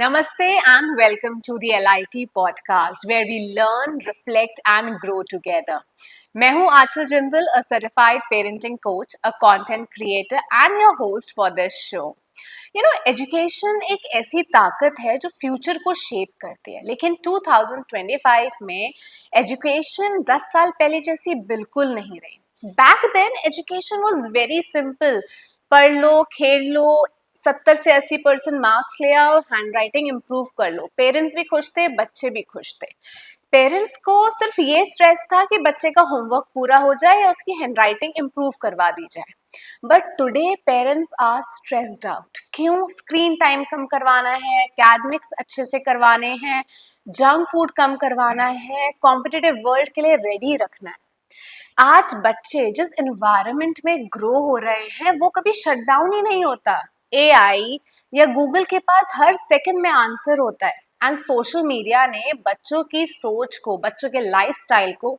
Namaste and welcome to the LIT podcast where we learn, reflect and grow together. मैं हूं आंचल Jindal, a certified parenting coach, a content creator and your host for this show. Education एक ऐसी ताकत है जो future को shape करती है, लेकिन 2025 में एजुकेशन 10 साल पहले जैसी बिल्कुल नहीं रही. Back then education was very simple. पढ़ लो, खेल लो, 70 से 80% मार्क्स ले आओ, हैंड राइटिंग इम्प्रूव कर लो. पेरेंट्स भी खुश थे, बच्चे भी खुश थे. पेरेंट्स को सिर्फ ये स्ट्रेस था कि बच्चे का होमवर्क पूरा हो जाए या उसकी हैंड राइटिंग इम्प्रूव करवा दी जाए. But today parents are stressed out. क्यों? स्क्रीन टाइम कम करवाना है, एकेडमिक्स अच्छे से करवाने हैं, जंक फूड कम करवाना है, कॉम्पिटिटिव वर्ल्ड के लिए रेडी रखना है. आज बच्चे जिस एनवायरनमेंट में ग्रो हो रहे हैं वो कभी शट डाउन ही नहीं होता. एआई या गूगल के पास हर सेकंड में आंसर होता है एंड सोशल मीडिया ने बच्चों की सोच को, बच्चों के लाइफस्टाइल को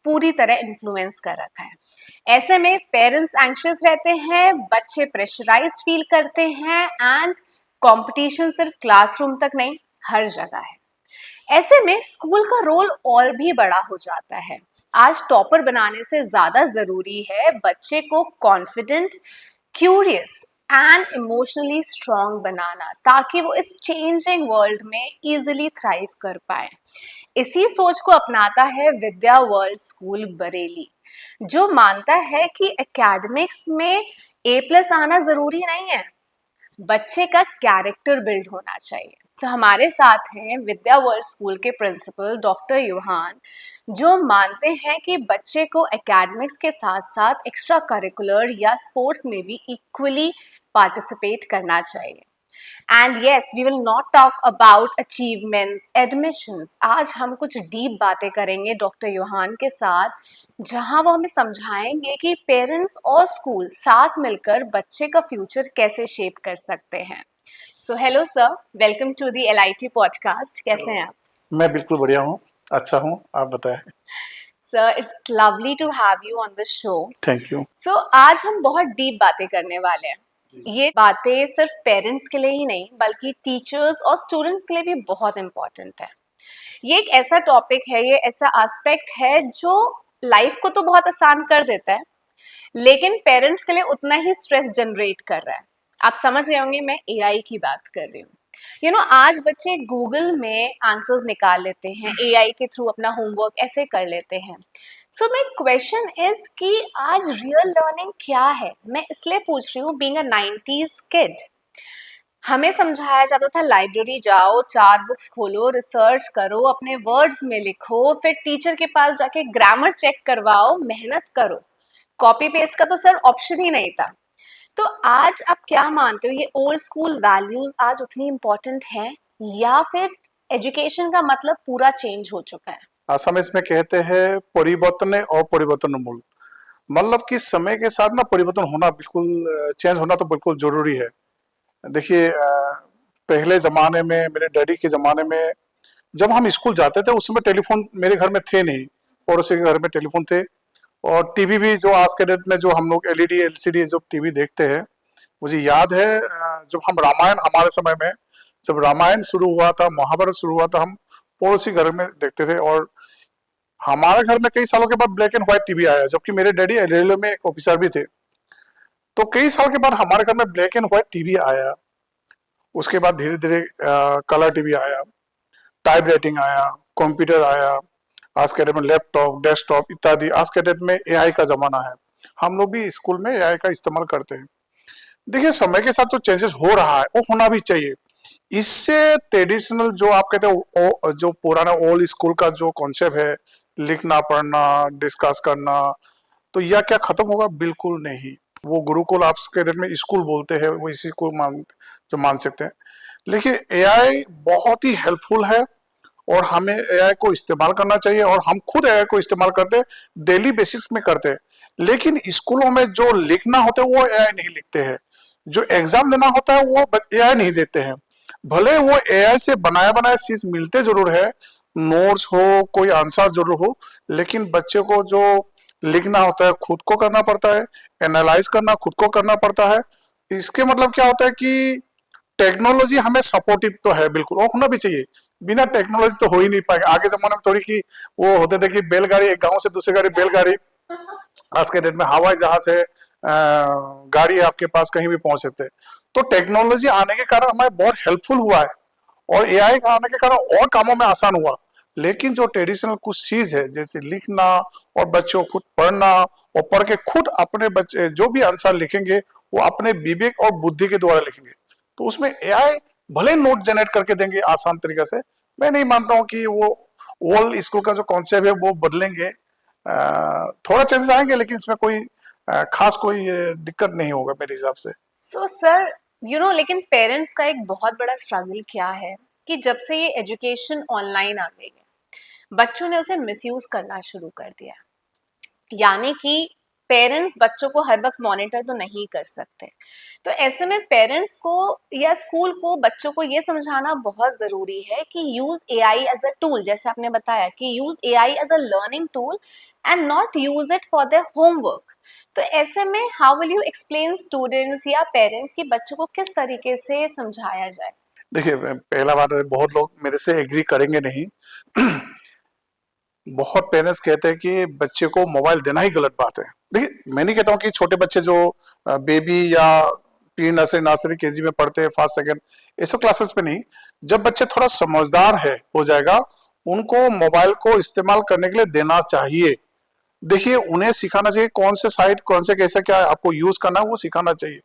पूरी तरह इन्फ्लुएंस कर रखा है. ऐसे में पेरेंट्स एंग्शियस रहते हैं, बच्चे प्रेशराइज्ड फील करते हैं एंड कंपटीशन सिर्फ क्लासरूम तक नहीं, हर जगह है. ऐसे में स्कूल का रोल और भी बड़ा हो जाता है. आज टॉपर बनाने से ज्यादा जरूरी है बच्चे को confident, curious and emotionally strong बनाना, ताकि वो इस चेंजिंग वर्ल्ड में इजीली थ्राइव कर पाए. इसी सोच को अपनाता है विद्या वर्ल्ड स्कूल बरेली, जो मानता है कि एकेडमिक्स में A+ आना जरूरी नहीं है, बच्चे का कैरेक्टर बिल्ड होना चाहिए. तो हमारे साथ हैं विद्या वर्ल्ड स्कूल के प्रिंसिपल डॉक्टर योहान, जो मानते हैं कि बच्चे को एकेडमिक्स के साथ साथ एक्स्ट्रा करिकुलर या स्पोर्ट्स में भी इक्वली पार्टिसिपेट करना चाहिए. And yes, we will not talk about achievements, admissions. आज हम कुछ डीप बातें करेंगे डॉक्टर योहान के साथ, जहां वो हमें समझाएंगे कि पेरेंट्स और स्कूल साथ मिलकर बच्चे का फ्यूचर कैसे शेप कर सकते हैं. So hello sir, welcome to the LIT podcast. कैसे हैं आप? मैं बिल्कुल बढ़िया हूँ, अच्छा हूँ, आप बताएं. Sir, it's lovely to have you on the show. Thank you. So आज हम बहुत डीप बातें करने वाले हैं. ये बातें सिर्फ पेरेंट्स के लिए ही नहीं बल्कि टीचर्स और स्टूडेंट्स के लिए भी बहुत इम्पोर्टेंट है. ये एक ऐसा टॉपिक है, ये ऐसा एस्पेक्ट है जो लाइफ को तो बहुत आसान कर देता है, लेकिन पेरेंट्स के लिए उतना ही स्ट्रेस जनरेट कर रहा है. आप समझ गए होंगे मैं AI की बात कर रही हूँ. आज बच्चे गूगल में आंसर्स निकाल लेते हैं, AI के थ्रू अपना होमवर्क ऐसे कर लेते हैं. सो माय क्वेश्चन इज कि आज रियल लर्निंग क्या है. मैं इसलिए पूछ रही हूँ, बीइंग अ 90s किड, हमें समझाया जाता था लाइब्रेरी जाओ, 4 बुक्स खोलो, रिसर्च करो, अपने वर्ड्स में लिखो, फिर टीचर के पास जाके ग्रामर चेक करवाओ, मेहनत करो. कॉपी पेस्ट का तो सर ऑप्शन ही नहीं था. तो आज आप क्या मानते हो, ये ओल्ड स्कूल वैल्यूज आज उतनी इम्पोर्टेंट हैं या फिर एजुकेशन का मतलब पूरा चेंज हो चुका है? असम इसमें कहते हैं परिवर्तन और परिवर्तन मूल, मतलब कि समय के साथ ना परिवर्तन होना बिल्कुल, चेंज होना तो बिल्कुल जरूरी है. देखिए, पहले जमाने में, मेरे डैडी के जमाने में जब हम स्कूल जाते थे उस समय टेलीफोन मेरे घर में थे नहीं, पड़ोसी के घर में टेलीफोन थे. और टीवी भी जो आज के डेट में जो हम लोग LED LCD जो टीवी देखते हैं, मुझे याद है जब हम रामायण, हमारे समय में जब रामायण शुरू हुआ था, महाभारत शुरू हुआ था, हम पड़ोसी घर में देखते थे. और हमारे घर में कई सालों के बाद ब्लैक एंड व्हाइट टीवी आया, जबकि मेरे डैडी रेलवे में एक ऑफिसर भी थे. तो कई साल के बाद हमारे घर में ब्लैक एंड व्हाइट टीवी आया. उसके बाद धीरे धीरे कलर टीवी आया, टाइप राइटिंग आया, कंप्यूटर आया, आज के डेट में लैपटॉप, डेस्कटॉप इत्यादि. आज के डेट में AI का जमाना है, हम लोग भी स्कूल में AI का इस्तेमाल करते हैं. देखिए, समय के साथ जो चेंजेस हो रहा है वो होना भी चाहिए. इससे ट्रेडिशनल जो आप कहते हो, जो पुराना ओल्ड स्कूल का जो कॉन्सेप्ट है, लिखना पढ़ना डिस्कस करना, तो यह क्या खत्म होगा? बिल्कुल नहीं. वो गुरुकुल आपके डेट में स्कूल बोलते हैं, वो इसी को मान सकते हैं. लेकिन AI बहुत ही हेल्पफुल है और हमें AI को इस्तेमाल करना चाहिए, और हम खुद AI को इस्तेमाल करते हैं, डेली बेसिस में करते हैं. लेकिन स्कूलों में जो लिखना होता है वो AI नहीं लिखते हैं, जो एग्जाम देना होता है वो AI नहीं देते हैं. भले वो AI से बनाया बनाया चीज मिलते जरूर है, नोट्स हो, कोई आंसर जरूर हो, लेकिन बच्चे को जो लिखना होता है खुद को करना पड़ता है, एनालाइज करना खुद को करना पड़ता है. इसके मतलब क्या होता है कि टेक्नोलॉजी हमें सपोर्टिव तो है बिल्कुल, और होना भी चाहिए। बिना टेक्नोलॉजी तो हो ही नहीं पाएगा। आगे जमाने में थोड़ी कि वो होते थे कि बैलगाड़ी, एक गांव से दूसरे गाड़ी बैलगाड़ी, आज के डेट में हवाई जहाज है, गाड़ी आपके पास कहीं भी पहुंच सकते हैं। तो टेक्नोलॉजी आने के कारण हमारे बहुत हेल्पफुल हुआ है, और एआई का आने के कारण और कामों में आसान हुआ। लेकिन जो ट्रेडिशनल कुछ चीज है, जैसे लिखना और बच्चों को खुद पढ़ना, और पढ़ के खुद अपने बच्चे जो भी आंसर लिखेंगे वो अपने विवेक और बुद्धि के द्वारा लिखेंगे। तो उसमें एआई भले नोट जनरेट करके देंगे आसान तरीके से, मैं नहीं मानता हूँ कि वो ओल्ड स्कूल का जो कॉन्सेप्ट है वो बदलेंगे। थोड़ा चेंजेस आएंगे, लेकिन इसमें कोई खास कोई दिक्कत नहीं होगा मेरे हिसाब से। सो सर, लेकिन पेरेंट्स का एक बहुत बड़ा स्ट्रगल क्या है कि जब से ये एजुकेशन ऑनलाइन आ गई है, बच्चों ने उसे मिसयूज करना शुरू कर दिया। यानी कि पेरेंट्स बच्चों को हर वक्त मॉनिटर तो नहीं कर सकते। तो ऐसे में पेरेंट्स को या स्कूल को बच्चों को ये समझाना बहुत ज़रूरी है कि use AI as a tool, जैसे आपने बताया कि use AI as a learning tool and not use it for their homework. तो ऐसे में how will you explain students या पेरेंट्स कि बच्चों को किस तरीके से समझाया जाए? देखिए, पहला बात है, बहुत लोग मेरे से एग्री करेंगे नहीं। बहुत पेरेंट्स कहते हैं कि बच्चे को मोबाइल देना ही गलत बात है। देखिए, मैं नहीं कहता हूँ कि छोटे बच्चे जो बेबी या प्री नर्सरी, नर्सरी, केजी में पढ़ते हैं, फर्स्ट सेकंड, ऐसे क्लासेस पे नहीं। जब बच्चे थोड़ा समझदार है हो जाएगा, उनको मोबाइल को इस्तेमाल करने के लिए देना चाहिए। देखिए, उन्हें सिखाना चाहिए कौन से साइट, कौन से कैसे क्या आपको यूज करना है, वो सिखाना चाहिए।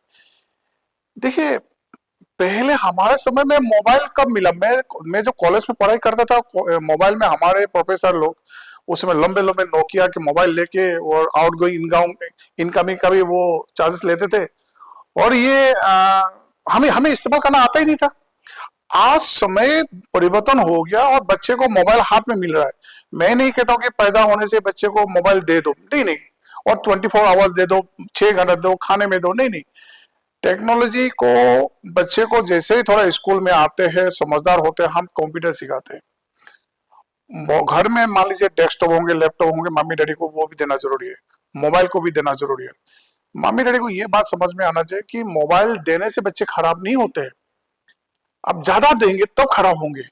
देखिए, पहले हमारे समय में मोबाइल कब मिला? मैं जो कॉलेज में पढ़ाई करता था, मोबाइल में हमारे प्रोफेसर लोग उसमें लंबे लंबे नोकिया के मोबाइल लेके, और आउट गोइंग इनकमिंग का भी वो चार्जेस लेते थे, और ये हमें हमें इस्तेमाल करना आता ही नहीं था। आज समय परिवर्तन हो गया और बच्चे को मोबाइल हाथ में मिल रहा है। मैं नहीं कहता हूँ कि पैदा होने से बच्चे को मोबाइल दे दो, नहीं नहीं, और 24 आवर्स दे दो, 6 घंटे दो, खाने में दो, नहीं नहीं। टेक्नोलॉजी को बच्चे को जैसे ही थोड़ा स्कूल में आते हैं, समझदार होते हैं, हम कंप्यूटर सिखाते हैं। घर में मान लीजिए डेस्कटॉप होंगे, लैपटॉप होंगे, मम्मी डैडी को वो भी देना जरूरी है, मोबाइल को भी देना जरूरी है। मम्मी डैडी को ये बात समझ में आना चाहिए कि मोबाइल देने से बच्चे खराब नहीं होते हैं, आप ज्यादा देंगे तब खराब होंगे।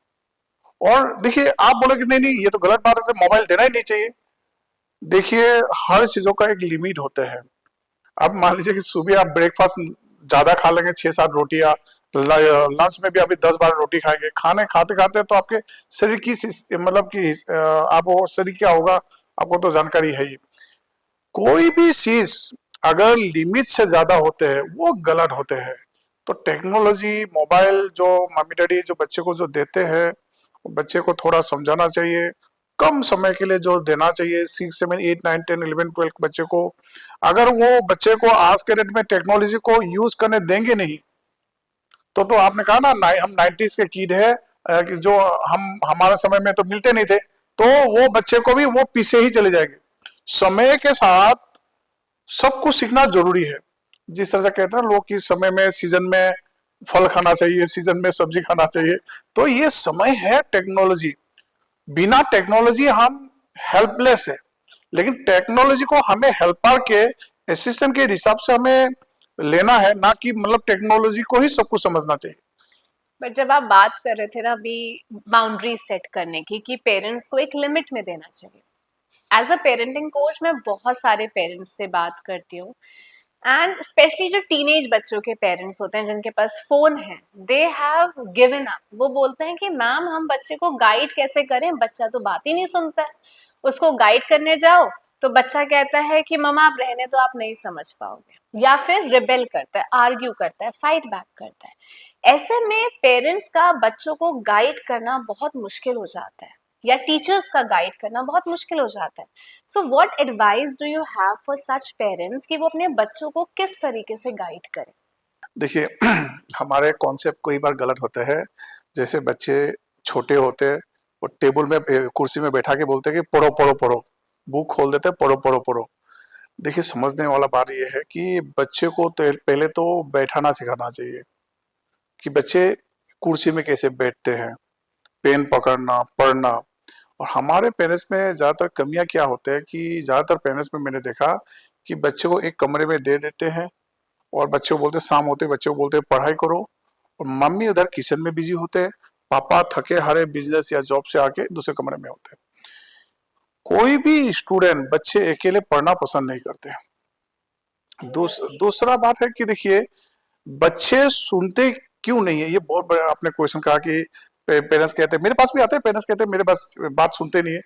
और देखिए, आप बोलोगे नहीं नहीं ये तो गलत बात है, तो मोबाइल देना ही नहीं चाहिए। देखिए, हर चीजों का एक लिमिट होता है। अब मान लीजिए कि सुबह आप ब्रेकफास्ट ज्यादा खा लेंगे, 6-7 रोटियां, लंच में भी अभी 10-12 रोटी खाएंगे, खाने खाते खाते तो आपके शरीर की मतलब कि आप वो शरीर क्या होगा आपको तो जानकारी है ही। कोई भी चीज अगर लिमिट से ज्यादा होते हैं वो गलत होते हैं। तो टेक्नोलॉजी, मोबाइल जो मम्मी डैडी जो बच्चे को जो देते हैं, बच्चे को थोड़ा समझाना चाहिए, कम समय के लिए जो देना चाहिए, 6, 7, 8, 9, 10, 11, 12 बच्चे को। अगर वो बच्चे को आज के डेट में टेक्नोलॉजी को यूज करने देंगे नहीं, तो आपने कहा ना, हम 90s के किड है, कि जो हम हमारे समय में तो मिलते नहीं थे, तो वो बच्चे को भी वो पीछे ही चले जाएंगे। समय के साथ सब कुछ सीखना जरूरी है। जिस तरह से कहते हैं लोग कि समय में, सीजन में फल खाना चाहिए, सीजन में सब्जी खाना चाहिए, तो ये समय है टेक्नोलॉजी। बिना टेक्नोलॉजी हम हेल्पलेस है, लेकिन टेक्नोलॉजी को हमें हेल्पर के, असिस्टेंट के हिसाब से हमें लेना है, ना कि मतलब टेक्नोलॉजी को ही सब कुछ समझना चाहिए। बट जब आप बात कर रहे थे ना अभी बाउंड्री सेट करने की कि पेरेंट्स को एक लिमिट में देना चाहिए, एज अ पेरेंटिंग कोच मैं बहुत सारे पेरेंट्स से बात करती हूँ, एंड स्पेशली जो टीनेज बच्चों के पेरेंट्स होते हैं जिनके पास फोन है, दे हैव गिवन अप। वो बोलते हैं कि मैम हम बच्चे को गाइड कैसे करें, बच्चा तो बात ही नहीं सुनता है। उसको गाइड करने जाओ तो बच्चा कहता है कि मम्मा आप रहने तो आप नहीं समझ पाओगे, या फिर रिबेल करता है, आर्ग्यू करता है, फाइट बैक करता है। ऐसे में पेरेंट्स का बच्चों को गाइड करना बहुत मुश्किल हो जाता है, या टीचर्स का गाइड करना बहुत मुश्किल हो जाता है। So what advice do you have for such parents कि वो अपने बच्चों को किस तरीके से गाइड करें? देखिए, हमारे कॉन्सेप्ट कई बार गलत होते हैं। जैसे बच्चे छोटे होते हैं, वो टेबल में, कुर्सी में बैठा के बोलते हैं कि पढ़ो पढ़ो पढ़ो, बुक खोल देते, पढ़ो पढ़ो पढ़ो। देखिए, समझने वाला बात यह है कि बच्चे को तो पहले तो बैठाना सिखाना चाहिए, कि बच्चे कुर्सी में कैसे बैठते हैं, पेन पकड़ना, पढ़ना। और हमारे पेरेंट्स में ज्यादातर कमियां क्या होते हैं कि ज्यादातर पेरेंट्स में मैंने देखा कि बच्चे को एक कमरे में दे देते हैं, और बच्चे को बोलते, शाम होते बच्चे को बोलते पढ़ाई करो, और मम्मी उधर किचन में बिजी होते हैं, पापा थके हारे बिजनेस या जॉब से आके दूसरे कमरे में होते हैं। कोई भी स्टूडेंट, बच्चे अकेले पढ़ना पसंद नहीं करते। दूसरा बात है कि देखिए, बच्चे सुनते क्यों नहीं है, ये बहुत बड़ा आपने क्वेश्चन कहा कि पेरेंट्स कहते हैं, मेरे पास भी आते हैं पेरेंट्स कहते हैं मेरे पास बात सुनते नहीं है।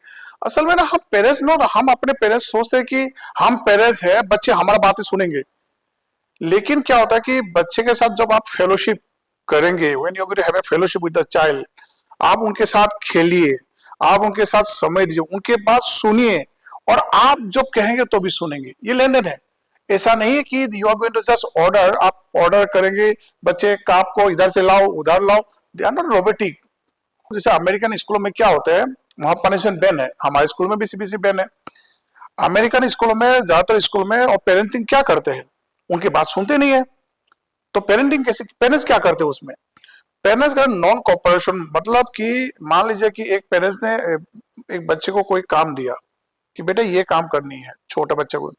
असल में ना, हम पेरेंट्स नो, हम अपने पेरेंट्स सोचते हैं कि हम पेरेंट्स हैं, बच्चे हमारा बातें सुनेंगे। लेकिन क्या होता है कि बच्चे के साथ जब आप फेलोशिप करेंगे, when you going to have a fellowship with the child, आप उनके साथ खेलिए, आप उनके साथ समय दीजिए, उनके बात सुनिए, और आप जब कहेंगे तो भी सुनेंगे। ये लेन देन है। ऐसा नहीं है कि you are going to just order, आप ऑर्डर करेंगे बच्चे का, आपको इधर से लाओ उधर लाओ, दे आर नॉट रोबोटिक। जैसे अमेरिकन स्कूलों में क्या होता है, वहां पनिशमेंट बैन है, हमारे स्कूल में भी सीबीएसई बैन है। अमेरिकन स्कूलों में, ज्यादातर स्कूल में, और पेरेंटिंग क्या करते हैं, उनकी बात सुनते नहीं है। तो पेरेंटिंग कैसे, पेरेंट्स क्या करते हैं उसमें, पेरेंट्स का नॉन कॉपरेशन, मतलब कि मान लीजिए कि एक पेरेंट्स ने एक बच्चे को कोई काम दिया कि बेटा ये काम करनी है, छोटे बच्चे को,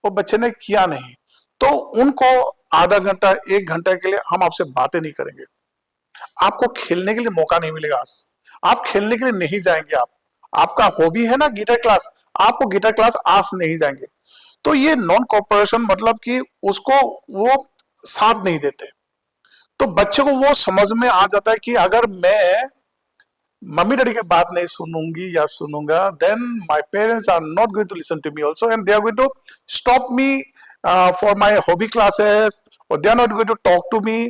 और बच्चे ने किया नहीं, तो उनको आधा घंटा 1 घंटे के लिए हम आपसे बातें नहीं करेंगे, आपको खेलने के लिए मौका नहीं मिलेगा, आप खेलने के लिए नहीं जाएंगे, आपका हॉबी है ना गिटार क्लास, आपको गिटार क्लास आज नहीं जाएंगे। तो ये नॉन कॉपरेशन, मतलब कि उसको वो साथ नहीं देते। तो बच्चे को वो समझ में आ जाता है कि अगर मैं मम्मी डैडी की बात नहीं सुनूंगी या सुनूंगा, then my parents are not going to listen to me also, and they are going to stop me for my hobby classes, और they are not going to talk to me.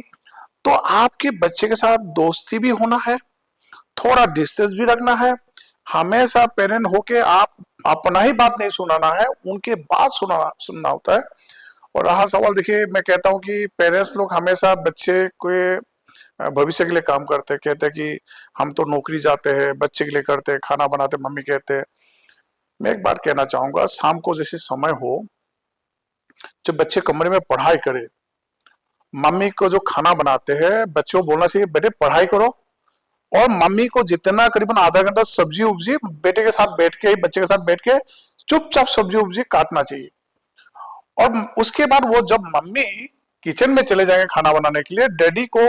तो आपके बच्चे के साथ दोस्ती भी होना है, थोड़ा डिस्टेंस भी रखना है, हमेशा पेरेंट होके आप अपना ही बात नहीं सुनाना है, उनके बात सुनना होता है। और रहा सवाल, देखिए मैं कहता हूँ कि पेरेंट्स लोग हमेशा बच्चे के भविष्य के लिए काम करते हैं, कहते हैं कि हम तो नौकरी जाते हैं, बच्चे के लिए करते हैं, खाना बनाते, मम्मी कहते हैं। मैं एक बात कहना चाहूंगा, शाम को जैसे समय हो, जब बच्चे कमरे में पढ़ाई करे, मम्मी को जो खाना बनाते हैं, बच्चों को बोलना चाहिए बेटे पढ़ाई करो, और मम्मी को जितना करीबन आधा घंटा सब्जी उब्जी बेटे के साथ बैठ के, बच्चे के साथ बैठ के चुपचाप सब्जी उब्जी काटना चाहिए। और उसके बाद वो जब मम्मी किचन में चले जाएंगे खाना बनाने के लिए, डैडी को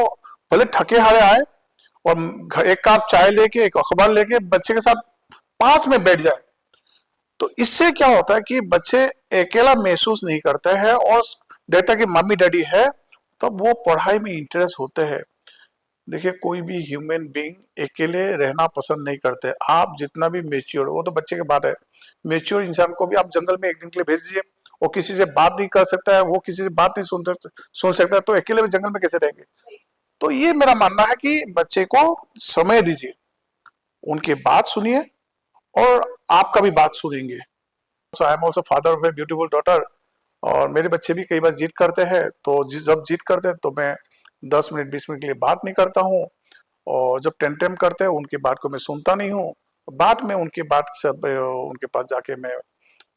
भले थके हारे आए, और एक कप चाय लेके, एक अखबार लेके बच्चे के साथ पास में बैठ जाए। तो इससे क्या होता है कि बच्चे अकेला महसूस नहीं करते हैं, और देखता कि मम्मी डैडी है, तब तो वो पढ़ाई में इंटरेस्ट होते हैं। देखिए, कोई भी ह्यूमन बीइंग अकेले रहना पसंद नहीं करते, आप जितना भी मेच्योर, वो तो बच्चे की बात है, मेच्योर इंसान को भी आप जंगल में एक दिन के लिए भेज दीजिए, वो किसी से बात नहीं कर सकता है, वो किसी से बात नहीं सुन सकता है, तो अकेले में जंगल में कैसे रहेंगे। तो ये मेरा मानना है कि बच्चे को समय दीजिए, उनकी बात सुनिए, और आपका भी बात सुनेंगे। So I am also father of a beautiful daughter, और मेरे बच्चे भी कई बार जिद करते हैं, तो जब जिद करते हैं तो मैं 10 मिनट 20 मिनट के लिए बात नहीं करता हूँ, और जब टेंटेम करते हैं उनकी बात को मैं सुनता नहीं हूँ, बाद में उनकी बात सब उनके पास जाके मैं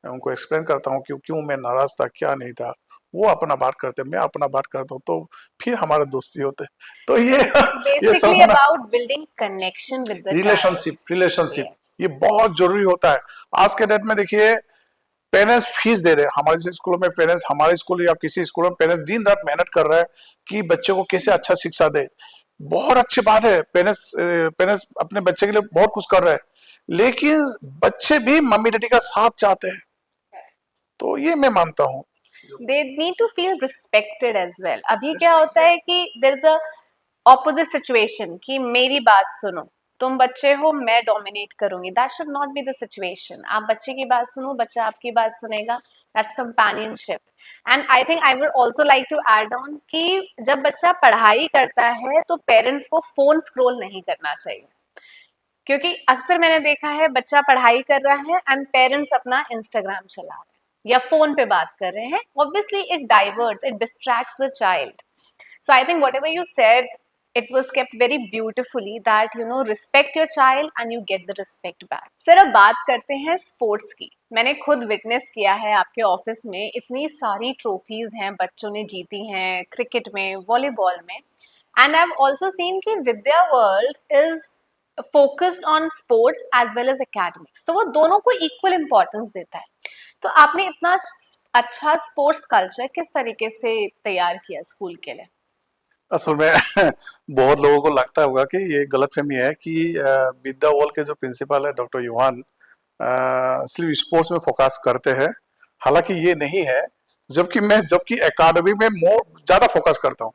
उनको एक्सप्लेन करता हूँ कि क्यों मैं नाराज था, क्या नहीं था। वो अपना बात करते, मैं अपना बात करता हूँ, तो फिर हमारे दोस्ती होते। तो ये It's ये सब basically है ना, about building connection with the child. Relationship Yes. ये बहुत जरूरी होता है। आज के डेट में देखिए, पेरेंट्स फीस दे रहे हैं, हमारे जैसे स्कूलों में पेरेंट्स, हमारे स्कूल या किसी स्कूल में पेरेंट्स दिन रात मेहनत कर रहे हैं कि बच्चे को कैसे अच्छा शिक्षा दे। बहुत अच्छी बात है, पेरेंट्स पेरेंट्स अपने बच्चे के लिए बहुत कुछ कर रहे हैं, लेकिन बच्चे भी मम्मी डैडी का साथ चाहते हैं, तो ये मैं मानता हूँ। They need to feel respected as well. अभी क्या होता है कि there is a opposite situation कि मेरी बात सुनो, तुम बच्चे हो, मैं डोमिनेट करूंगी। That should not be the situation. आप बच्चे की बात सुनो, बच्चा आपकी बात सुनेगा। That's companionship. And I think I would also like to add on कि जब बच्चा पढ़ाई करता है तो पेरेंट्स को फोन स्क्रॉल नहीं करना चाहिए, क्योंकि अक्सर मैंने देखा है बच्चा पढ़ाई कर रहा है एंड पेरेंट्स अपना इंस्टाग्राम चला रहे हैं या फोन पे बात कर रहे हैं। Obviously it diverts, it distracts the child. So I think whatever you said, it was kept very beautifully that respect your child and you get the respect back. Sir अब बात करते हैं स्पोर्ट्स की। मैंने खुद विटनेस किया है आपके ऑफिस में, इतनी सारी ट्रॉफीज हैं बच्चों ने जीती हैं क्रिकेट में, वॉलीबॉल में, and I have also seen कि Vidya world is focused on sports as well as academics, तो वो दोनों को इक्वल इंपॉर्टेंस देता है। तो आपने इतना अच्छा स्पोर्ट्स कल्चर किस तरीके से तैयार किया स्कूल के लिए? असल में बहुत लोगों को लगता होगा कि ये गलतफहमी है कि विद्या वॉल के जो प्रिंसिपल है डॉक्टर यूहान सिर्फ स्पोर्ट्स में फोकस करते हैं। हालांकि ये नहीं है, जबकि एकेडमी में मोर ज्यादा फोकस करता हूँ।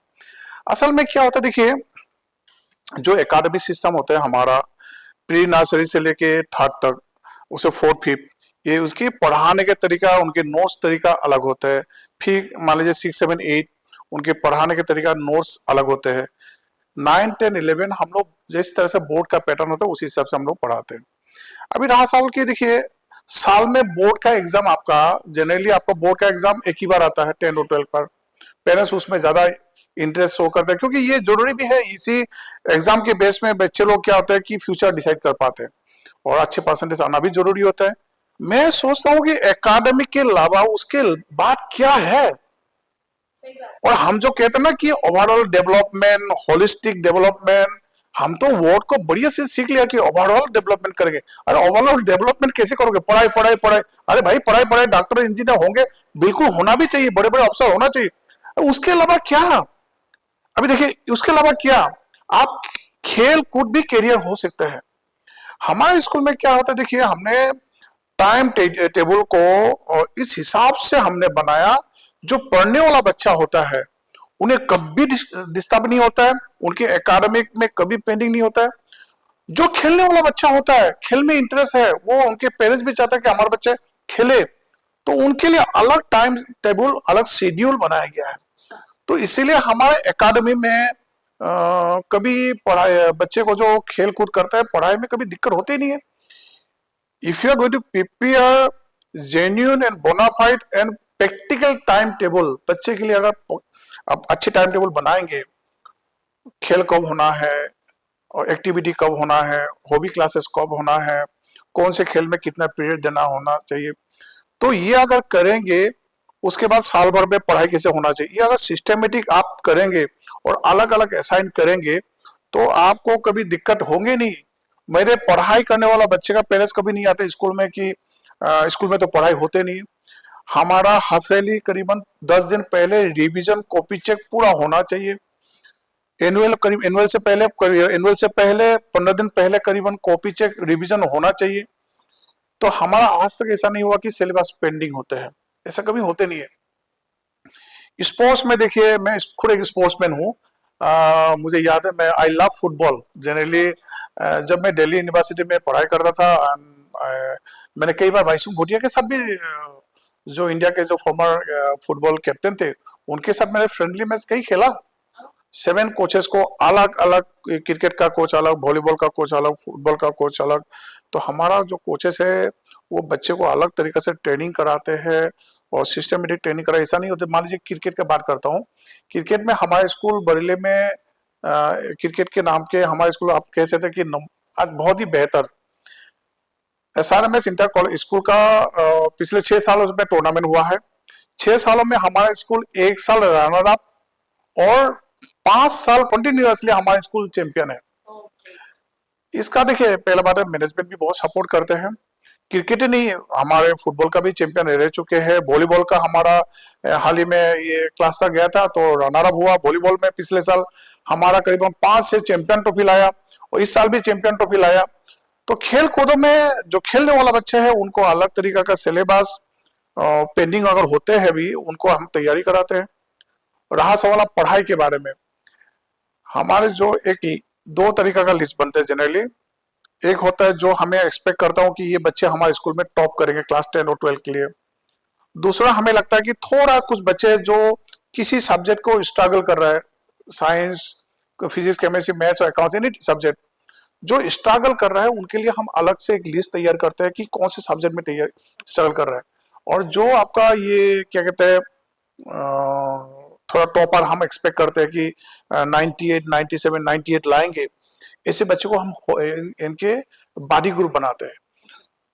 असल में क्या होता है, देखिए जो एकेडमिक सिस्टम होता है हमारा, प्री नर्सरी से लेके थर्ड तक, उसे फोर्थ फिफ्थ, ये उसके पढ़ाने के तरीका, उनके नोट्स तरीका अलग होता है। फिर मान लीजिए 6, 7, 8, उनके पढ़ाने के तरीका नोट्स अलग होते हैं। 9, 10, 11 हम लोग जिस तरह से बोर्ड का पैटर्न होता है उसी हिसाब से हम लोग पढ़ाते हैं। अभी रहा साल की, देखिए साल में बोर्ड का एग्जाम आपका, जनरली आपका बोर्ड का एग्जाम एक ही बार आता है 10 और 12 पर। पेरेंट्स उसमें ज्यादा इंटरेस्ट शो करते हैं क्योंकि ये जरूरी भी है। इसी एग्जाम के बेस में बच्चे लोग क्या होता है कि फ्यूचर डिसाइड कर पाते हैं, और अच्छे परसेंटेज आना भी जरूरी होता है। मैं सोचता हूँ कि एकेडमिक के अलावा उसके बाद क्या है। और हम जो कहते हैं ना कि ओवरऑल डेवलपमेंट, होलिस्टिक डेवलपमेंट, हम तो वर्ड को बढ़िया से सीख लिया कि ओवरऑल डेवलपमेंट करेंगे। अरे ओवरऑल डेवलपमेंट कैसे करोगे? पढ़ाई पढ़ाई पढ़ाई। अरे भाई पढ़ाई पढ़ाई, डॉक्टर इंजीनियर होंगे, बिल्कुल होना भी चाहिए, बड़े बड़े अफसर होना चाहिए। उसके अलावा क्या? अभी देखिए उसके अलावा क्या, आप खेल कूद भी करियर हो सकता है। हमारे स्कूल में क्या होता है, देखिए हमने टाइम टेबल को इस हिसाब से हमने बनाया, जो पढ़ने वाला बच्चा होता है उन्हें कभी डिस्टर्ब नहीं होता है, उनके एकेडमिक में कभी पेंडिंग नहीं होता है। जो खेलने वाला बच्चा होता है, खेल में इंटरेस्ट है, वो उनके पेरेंट्स भी चाहते हैं कि हमारे बच्चे खेले, तो उनके लिए अलग टाइम टेबल, अलग शेड्यूल बनाया गया है। तो इसीलिए हमारे एकेडमी में कभी पढ़ाई, बच्चे को जो खेल कूद करता है, पढ़ाई में कभी दिक्कत होती नहीं है। If you are going to prepare genuine and bona fide and practical time table बच्चे के लिए, अगर आप अच्छे टाइम टेबल बनाएंगे, खेल कब होना है और एक्टिविटी कब होना है, हॉबी क्लासेस कब होना है, कौन से खेल में कितना पीरियड देना होना चाहिए, तो ये अगर करेंगे, उसके बाद साल भर में पढ़ाई कैसे होना चाहिए, ये अगर सिस्टमेटिक आप करेंगे और अलग अलग असाइन करेंगे, तो आपको कभी दिक्कत होंगे नहीं। मेरे पढ़ाई करने वाला बच्चे का पेरेंट्स कभी नहीं आते स्कूल में कि स्कूल में तो पढ़ाई होते नहीं। हमारा हाफेली करीबन 10 दिन पहले रिवीजन कॉपी चेक पूरा होना चाहिए। एनुअल से पहले 15 दिन पहले करीबन कॉपी चेक रिवीजन होना चाहिए। तो हमारा आज तक ऐसा नहीं हुआ कि सिलेबस पेंडिंग होते हैं, ऐसा कभी होते नहीं है। स्पोर्ट्स में देखिए, मैं खुद एक स्पोर्ट्समैन हूँ। मुझे याद है, मैं आई लव फुटबॉल। जनरली जब मैं दिल्ली यूनिवर्सिटी में पढ़ाई करता था, मैंने कई बार भाईसुम भूटिया के साथ भी, जो इंडिया के जो फॉर्मर फुटबॉल कैप्टन थे, उनके साथ मैंने फ्रेंडली मैच कई खेला। 7 कोचेस को अलग अलग, क्रिकेट का कोच अलग, वॉलीबॉल का कोच अलग, फुटबॉल का कोच अलग। तो हमारा जो कोचेस है वो बच्चे को अलग तरीके से ट्रेनिंग कराते हैं और सिस्टमेटिक ट्रेनिंग करा, ऐसा नहीं होता। मान लीजिए क्रिकेट की बात करता हूँ, क्रिकेट में हमारे स्कूल बरेली में क्रिकेट के नाम के हमारे स्कूल, आप कह सकते हैं कि आज बहुत ही बेहतर SRMS इंटर कॉलेज स्कूल का पिछले 6 सालों में टूर्नामेंट हुआ है। 6 सालों में हमारा स्कूल 1 साल रनर अप और 5 साल कंटिन्यूअसली हमारा स्कूल चैंपियन है। इसका देखिए, पहला बात है मैनेजमेंट भी बहुत सपोर्ट करते हैं। क्रिकेट ही नहीं, हमारे फुटबॉल का भी चैंपियन रह चुके हैं। वॉलीबॉल का हमारा हाल ही में ये क्लास तक गया था तो रनर अप हुआ वॉलीबॉल में। पिछले साल हमारा करीबन 5 से चैंपियन ट्रॉफी लाया और इस साल भी चैंपियन ट्रॉफी लाया। तो खेल कूदों में जो खेलने वाला बच्चे हैं उनको अलग तरीका का सिलेबस, पेंडिंग अगर होते हैं भी, उनको हम तैयारी कराते हैं। रहा सवाल पढ़ाई के बारे में, हमारे जो एक 2 तरीका का लिस्ट बनते हैं जनरली। एक होता है जो हमें एक्सपेक्ट करता हूँ कि ये बच्चे हमारे स्कूल में टॉप करेंगे क्लास 10 और 12 के लिए। दूसरा, हमें लगता है कि थोड़ा कुछ बच्चे जो किसी सब्जेक्ट को स्ट्रगल कर रहा है, साइंस, फिजिक्स, केमिस्ट्री, मैथ्स और अकाउंट्स, एनी सब्जेक्ट जो स्ट्रगल कर रहा है, उनके लिए हम अलग से एक लिस्ट तैयार करते हैं कि कौन से सब्जेक्ट में तैयार स्ट्रगल कर रहा है। और जो आपका ये क्या कहते हैं, थोड़ा टॉपर हम एक्सपेक्ट करते हैं कि 98, 97, 98 लाएंगे, ऐसे बच्चे को हम इनके बॉडी ग्रुप बनाते हैं।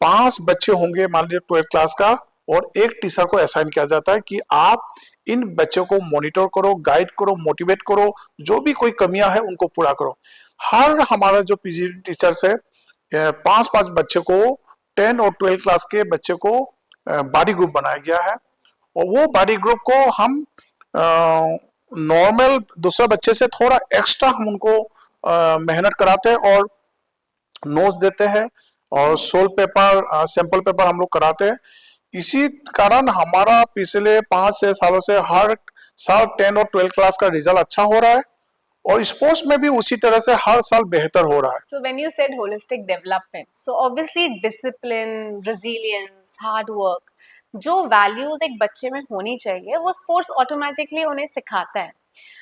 5 बच्चे होंगे मान लीजिए 12th क्लास का, और एक टीचर को असाइन किया जाता है कि आप इन बच्चों को मॉनिटर करो, गाइड करो, मोटिवेट करो, जो भी कोई कमियां है उनको पूरा करो। हर हमारा जो पीजीटी टीचर्स है, 5-5 बच्चे को, 10 और 12 क्लास के बच्चे को बॉडी ग्रुप बनाया गया है। और वो बॉडी ग्रुप को हम नॉर्मल दूसरा बच्चे से थोड़ा एक्स्ट्रा हम उनको मेहनत कराते हैं और नोट्स देते हैं और सोल पेपर सैंपल पेपर हम लोग कराते हैं। इसी कारण हमारा पिछले 5-6 सालों से हर साल 10 और 12 क्लास का रिजल्ट अच्छा हो रहा है और स्पोर्ट्स में भी उसी तरह से हर साल बेहतर हो रहा है। So when you said holistic development, so obviously discipline, resilience, hard work, जो वैल्यूज एक बच्चे में होनी चाहिए वो स्पोर्ट्स ऑटोमेटिकली उन्हें सिखाता है।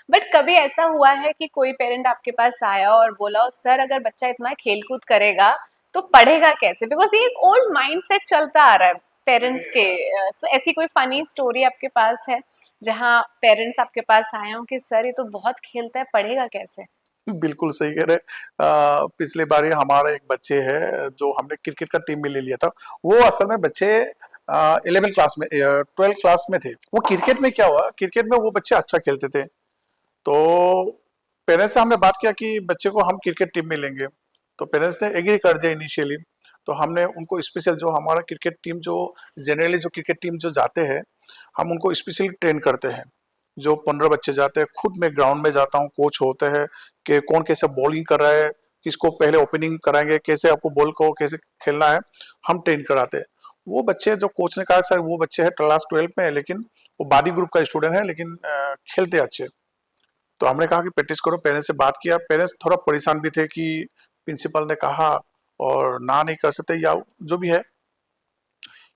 बट कभी ऐसा हुआ है कि कोई पेरेंट आपके पास आया और बोला सर अगर बच्चा इतना खेलकूद करेगा तो पढ़ेगा कैसे? बिकॉज ये एक ओल्ड माइंडसेट चलता आ रहा है पेरेंट्स के। So, ऐसी कोई फनी स्टोरी आपके पास है जहाँ पेरेंट्स आपके पास आए हो कि सर ये तो बहुत खेलता है, पढ़ेगा कैसे? बिल्कुल सही कह रहे। पिछले बार ही हमारा एक बच्चे है जो हमने क्रिकेट का टीम में ले लिया था। वो असल में बच्चे 11 क्लास में 12 क्लास में थे। वो क्रिकेट में क्या हुआ, क्रिकेट में वो बच्चे अच्छा खेलते थे, तो पेरेंट्स से हमने बात किया कि बच्चे को हम क्रिकेट टीम में लेंगे। तो पेरेंट्स ने एग्री कर दिया इनिशियली। तो हमने उनको स्पेशल, जो हमारा क्रिकेट टीम जो जनरली जो क्रिकेट टीम जो जाते हैं, हम उनको स्पेशली ट्रेन करते हैं। जो 15 बच्चे जाते हैं, खुद मैं ग्राउंड में जाता हूँ, कोच होते हैं कि कौन कैसे बॉलिंग कर रहा है, किसको पहले ओपनिंग कराएंगे, कैसे आपको बॉल को कैसे खेलना है, हम ट्रेन कराते हैं। वो बच्चे जो कोच ने कहा सर वो बच्चे है क्लास 12 में है, लेकिन वो बादी ग्रुप का स्टूडेंट है, लेकिन खेलते अच्छे। तो हमने कहा कि प्रैक्टिस करो। पेरेंट्स से बात किया। पेरेंट्स थोड़ा परेशान भी थे कि प्रिंसिपल ने कहा और ना नहीं कर सकते या जो भी है।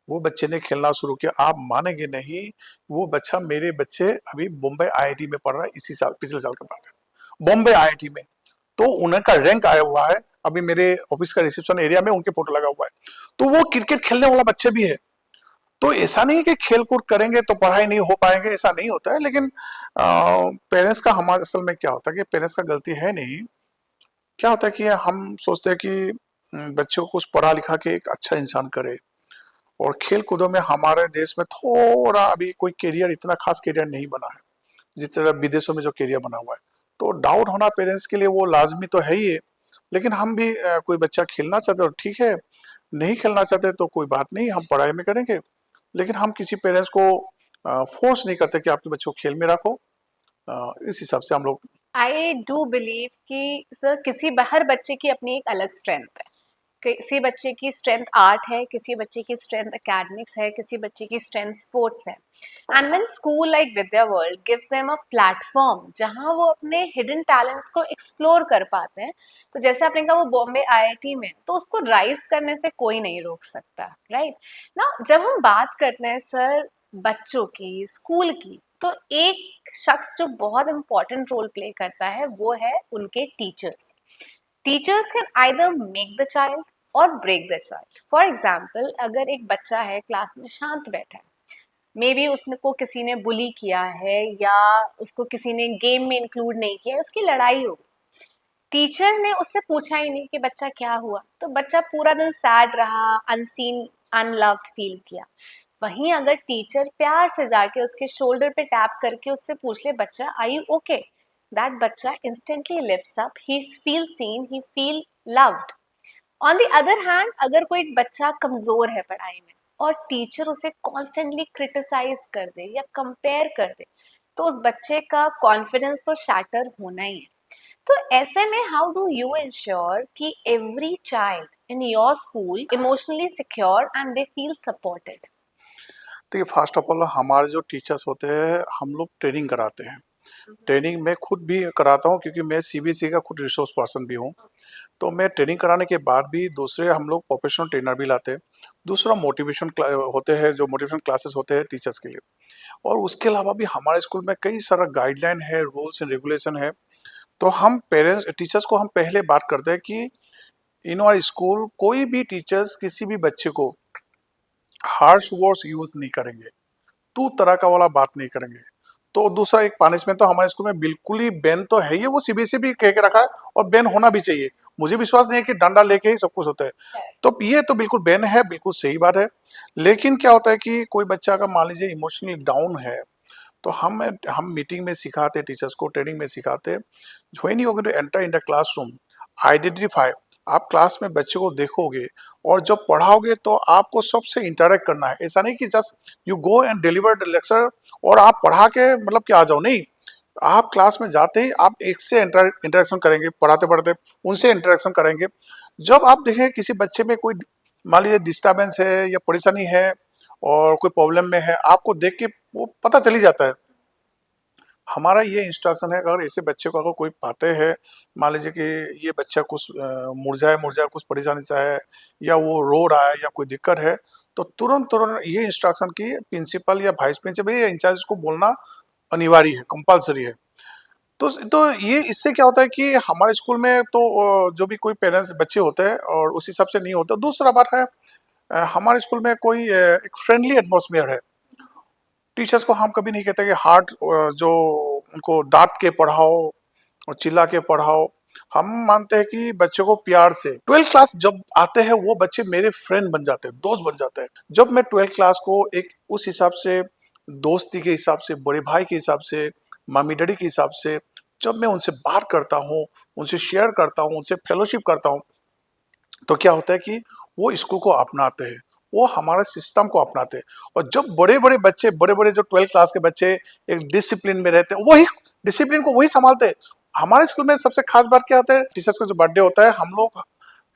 वो बच्चे ने खेलना शुरू किया। आप मानेंगे नहीं, वो बच्चा मेरे बच्चे अभी बॉम्बे आईआईटी में पढ़ रहा है, इसी साल, पिछले साल का बात है, बॉम्बे आईआईटी में। तो उनका रैंक आया हुआ है, अभी मेरे ऑफिस का रिसेप्शन एरिया में उनके फोटो लगा हुआ है। तो वो क्रिकेट खेलने वाला बच्चे भी है। तो ऐसा नहीं है कि खेल कूद करेंगे तो पढ़ाई नहीं हो पाएंगे, ऐसा नहीं होता है। लेकिन पेरेंट्स का हमारे असल में क्या होता है कि पेरेंट्स का गलती है नहीं। क्या होता है कि हम सोचते हैं कि बच्चों को कुछ पढ़ा लिखा के एक अच्छा इंसान करे, और खेल कूदों में हमारे देश में थोड़ा अभी कोई करियर, इतना खास करियर नहीं बना है जिस तरह विदेशों में जो करियर बना हुआ है। तो डाउट होना पेरेंट्स के लिए वो लाजमी तो है ही है। लेकिन हम भी कोई बच्चा खेलना चाहते तो ठीक है, नहीं खेलना चाहते तो कोई बात नहीं, हम पढ़ाई में करेंगे। लेकिन हम किसी पेरेंट्स को फोर्स नहीं करते कि आपके बच्चों को खेल में रखो। इस हिसाब से हम लोग। आई डू बिलीव कि सर हर बच्चे की अपनी एक अलग स्ट्रेंथ है। किसी बच्चे की स्ट्रेंथ आर्ट है, किसी बच्चे की स्ट्रेंथ एकेडमिक्स है, किसी बच्चे की स्ट्रेंथ स्पोर्ट्स है। And when school like Vidya world gives them a platform जहां वो अपने हिडन टैलेंट्स को एक्सप्लोर कर पाते हैं, तो जैसे आपने कहा वो बॉम्बे आईआईटी में, तो उसको राइज करने से कोई नहीं रोक सकता, राइट ना? जब हम बात करते हैं सर बच्चों की, स्कूल की, तो एक शख्स जो बहुत इंपॉर्टेंट रोल प्ले करता है वो है उनके teachers. Teachers can either make the child or break the child. For example, अगर एक बच्चा है क्लास में शांत बैठा है, मे बी उसने को किसी ने बुली किया है या उसको किसी ने गेम में इंक्लूड नहीं किया है, उसकी लड़ाई हो गई, टीचर ने उससे पूछा ही नहीं कि बच्चा क्या हुआ, तो बच्चा पूरा दिन सैड रहा, अनसीन, अनलव्ड फील किया। वहीं अगर टीचर प्यार से जाके उसके शोल्डर पे टैप करके उससे पूछ ले बच्चा आर यू ओके, दैट बच्चा instantly lifts up, he feel seen, he feel loved. On the other hand, अगर कोई बच्चा कमजोर है पढ़ाई में और टीचर उसे कॉन्स्टेंटली क्रिटिसाइज कर दे या कंपेयर कर दे, तो उस बच्चे का कॉन्फिडेंस तो शैटर होना ही है। तो ऐसे में हाउ डू यू इंश्योर कि every child in your school emotionally secure and they feel supported? देखिए, फर्स्ट ऑफ ऑल हमारे जो टीचर्स होते हैं, हम लोग ट्रेनिंग कराते हैं। ट्रेनिंग मैं खुद भी कराता हूँ क्योंकि मैं सीबीएसई का खुद रिसोर्स पर्सन भी हूँ। तो मैं ट्रेनिंग कराने के बाद भी दूसरे हम लोग प्रोफेशनल ट्रेनर भी लाते हैं। दूसरा मोटिवेशन होते हैं, जो मोटिवेशन क्लासेस होते हैं टीचर्स के लिए। और उसके अलावा भी हमारे स्कूल में कई सारा गाइडलाइन है, रूल्स एंड रेगुलेशन है। तो हम पेरेंट्स टीचर्स को हम पहले बात करते हैं कि इन आवर स्कूल कोई भी टीचर्स किसी भी बच्चे को हार्श वर्ड्स यूज नहीं करेंगे, तू तरह का वाला बात नहीं करेंगे। तो दूसरा एक पनिशमेंट तो हमारे स्कूल में बिल्कुल ही बैन तो है ही, वो सीबीएसई भी कह के रखा है और बैन होना भी चाहिए। मुझे विश्वास नहीं है कि डंडा लेके ही सब कुछ होता है। तो ये तो बिल्कुल बैन है, बिल्कुल सही बात है। लेकिन क्या होता है कि कोई बच्चा का मान लीजिए इमोशनली डाउन है, तो हम मीटिंग में सिखाते, टीचर्स को ट्रेनिंग में सिखाते, when you going to enter in the classroom, identify, आप क्लास में बच्चे को देखोगे और जब पढ़ाओगे तो आपको सबसे इंटरेक्ट करना है। ऐसा नहीं कि just you go and deliver the lecture और आप पढ़ा के मतलब कि आ जाओ, नहीं। आप क्लास में जाते ही आप एक से इंटरेक्शन करेंगे, पढ़ाते पढ़ाते उनसे इंटरेक्शन करेंगे। जब आप देखें किसी बच्चे में कोई मान लीजिए डिस्टर्बेंस है या परेशानी है और कोई प्रॉब्लम में है, आपको देख के वो पता चली जाता है। हमारा ये इंस्ट्रक्शन है, अगर ऐसे बच्चे को अगर कोई पाते हैं, मान लीजिए कि ये बच्चा कुछ मुरझाया मुरझाया कुछ परेशानी से है या वो रो रहा है या कोई दिक्कत है, तो तुरंत तुरंत ये इंस्ट्रक्शन की प्रिंसिपल या वाइस प्रिंसिपल या इंचार्ज को बोलना अनिवार्य है, कंपलसरी है। तो ये इससे क्या होता है कि हमारे स्कूल में तो जो भी कोई पेरेंट्स बच्चे होते हैं और उस हिसाब से नहीं होता। दूसरा बात है, हमारे स्कूल में कोई एक फ्रेंडली एटमॉस्फेयर है। टीचर्स को हम कभी नहीं कहते कि हार्ड जो उनको डांट के पढ़ाओ और चिल्ला के पढ़ाओ। हम मानते हैं कि बच्चों को प्यार से 12th क्लास जब आते हैं वो बच्चे मेरे फ्रेंड बन जाते हैं, दोस्त बन जाते हैं। जब मैं 12th क्लास को एक उस हिसाब से दोस्ती के हिसाब से, बड़े भाई के हिसाब से, मामी डैडी के हिसाब से जब मैं उनसे बात करता हूँ, उनसे शेयर करता हूँ, उनसे फेलोशिप करता हूँ, तो क्या होता है कि वो स्कूल को अपनाते हैं, वो हमारे सिस्टम को अपनाते हैं। और जब बड़े बड़े बच्चे, बड़े बड़े जो 12th क्लास के बच्चे एक डिसिप्लिन में रहते हैं, वही डिसिप्लिन को वही संभालते हैं। हमारे स्कूल में सबसे खास बात क्या होता है, टीचर्स का जो बर्थडे होता है हम लोग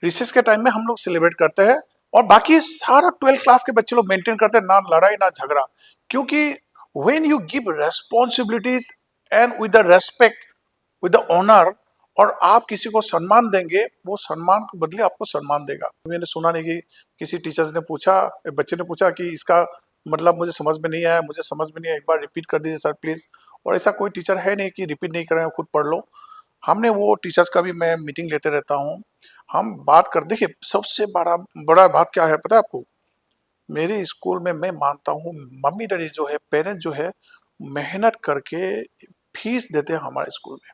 रिसेस के टाइम में हम लोग सेलिब्रेट करते हैं। और बाकी सारा 12th क्लास के बच्चे लोग मेंटेन करते हैं, ना लड़ाई ना झगड़ा। क्योंकि when you give responsibilities and with the respect, with the honour, और आप किसी को सम्मान देंगे, वो सम्मान के बदले आपको सम्मान देगा। मैंने सुना नहीं कि किसी टीचर्स ने पूछा, बच्चे ने पूछा कि इसका मतलब मुझे समझ में नहीं आया, मुझे समझ में नहीं आया, एक बार रिपीट कर दीजिए सर प्लीज। और ऐसा कोई टीचर है नहीं कि रिपीट नहीं करें, खुद पढ़ लो। हमने वो टीचर्स का भी मैं मीटिंग लेते रहता हूँ, हम बात कर। देखिए सबसे बड़ा बड़ा बात क्या है पता है आपको, मेरे स्कूल में मैं मानता हूँ मम्मी डैडी जो है, पेरेंट्स जो है, मेहनत करके फीस देते हैं हमारे स्कूल में।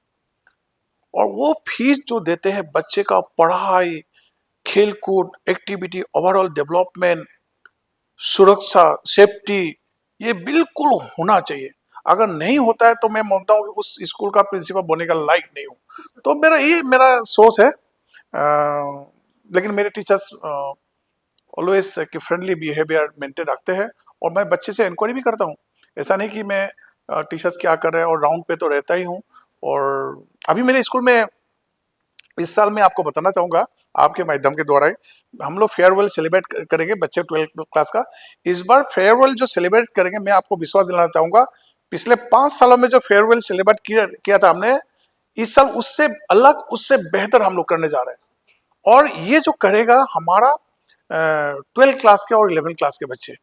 और वो फीस जो देते हैं बच्चे का पढ़ाई, खेलकूद, एक्टिविटी, ओवरऑल डेवलपमेंट, सुरक्षा, सेफ्टी, ये बिल्कुल होना चाहिए। अगर नहीं होता है तो मैं मानता हूँ कि उस स्कूल का प्रिंसिपल बनने का लायक नहीं हूँ। तो मेरा सोच है। लेकिन मेरे टीचर्स ऑलवेज कि फ्रेंडली बिहेवियर मेंटेन रखते हैं। और मैं बच्चे से इंक्वायरी भी करता हूँ, ऐसा नहीं कि मैं टीचर्स क्या कर रहे हैं, और राउंड पे तो रहता ही हूँ। और अभी मेरे स्कूल में इस साल मैं आपको बताना चाहूंगा आपके माध्यम के द्वारा ही, हम लोग फेयरवेल सेलिब्रेट करेंगे बच्चे 12th क्लास का। इस बार फेयरवेल जो सेलिब्रेट करेंगे, मैं आपको विश्वास दिलाना चाहूंगा, पिछले 5 सालों में जो फेयरवेल सेलिब्रेट किया था हमने, इस साल उससे अलग, उससे बेहतर हम लोग करने जा रहे हैं। और ये जो करेगा हमारा 12th क्लास के और 11th क्लास के बच्चे।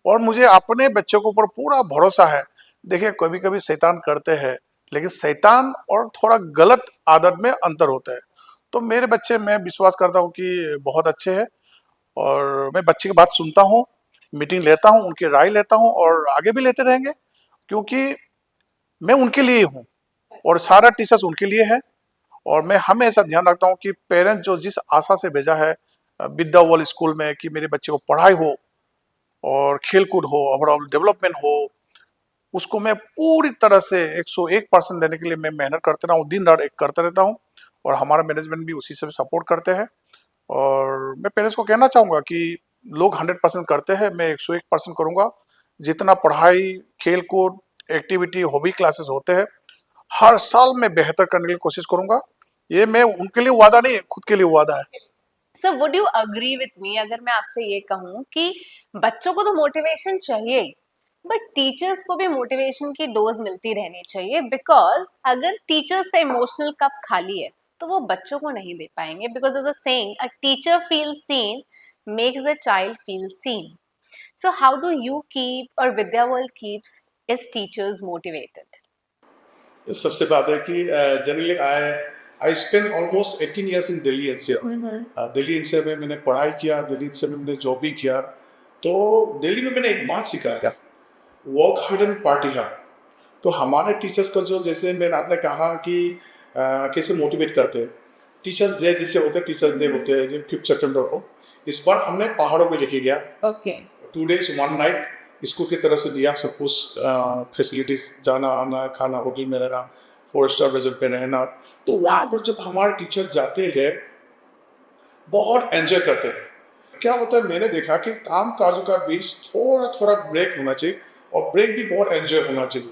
और मुझे अपने बच्चों के ऊपर पूरा भरोसा है। देखिए कभी कभी शैतान करते हैं, लेकिन शैतान और थोड़ा गलत आदत में अंतर होता है। तो मेरे बच्चे, मैं विश्वास करता हूँ कि बहुत अच्छे हैं। और मैं बच्चे की बात सुनता हूँ, मीटिंग लेता हूँ, उनकी राय लेता हूँ, और आगे भी लेते रहेंगे। क्योंकि मैं उनके लिए ही हूँ और सारा टीचर्स उनके लिए है। और मैं हमेशा ध्यान रखता हूँ कि पेरेंट्स जो जिस आशा से भेजा है विद्या वर्ल्ड स्कूल में, कि मेरे बच्चे को पढ़ाई हो और खेलकूद हो, ओवरऑल डेवलपमेंट हो, उसको मैं पूरी तरह से 101% देने के लिए मैं मेहनत करते रहा हूँ, दिन रात एक करता रहता हूँ। और हमारा मैनेजमेंट भी उसी से सपोर्ट करते हैं। और मैं पेरेंट्स को कहना चाहूँगा कि लोग 100% करते हैं, मैं 101% करूँगा। जितना पढ़ाई, खेलकूद, एक्टिविटी, हॉबी क्लासेस होते हैं, हर साल मैं बेहतर करने की कोशिश करूँगा। ये मैं उनके लिए वादा नहीं है, खुद के लिए वादा है। So would you agree with me अगर मैं आपसे ये कहूँ कि बच्चों को तो मोटिवेशन चाहिए, बट टीचर्स को भी मोटिवेशन की डोज मिलती रहनी चाहिए, बिकॉज अगर टीचर्स का इमोशनल कप खाली है तो वो बच्चों को नहीं दे पाएंगे। Because there's a saying, a teacher feels seen makes the child feel seen. So how do you keep, or Vidya World keeps its teachers motivated? सबसे बात है कि generally I spend almost 18 years in Delhi NCR. Delhi NCR में मैंने पढ़ाई किया, Delhi NCR में मैंने जॉब भी किया। तो दिल्ली में मैंने एक बात सीखा है, work hard and party hard. तो हमारे टीचर्स का जो, जैसे मैंने आपने कहा कि कैसे मोटिवेट करते हैं, टीचर्स डे जैसे होते हैं, टीचर्स डे होते हैं जो 5 सितंबर को, इस बार हमने पहाड़ों में लेके गया। Okay. 2 days 1 night स्कूल की तरफ से दिया सब कुछ, फैसिलिटीज, जाना आना, खाना, होटल में रहना, 4 स्टार रिजॉर्ट पे रहना। तो वहाँ पर जब हमारे टीचर जाते हैं, बहुत एंजॉय करते हैं। क्या होता है, मैंने देखा कि काम काजों का बीच थोड़ा थोड़ा ब्रेक होना चाहिए, और ब्रेक भी बहुत एंजॉय होना चाहिए।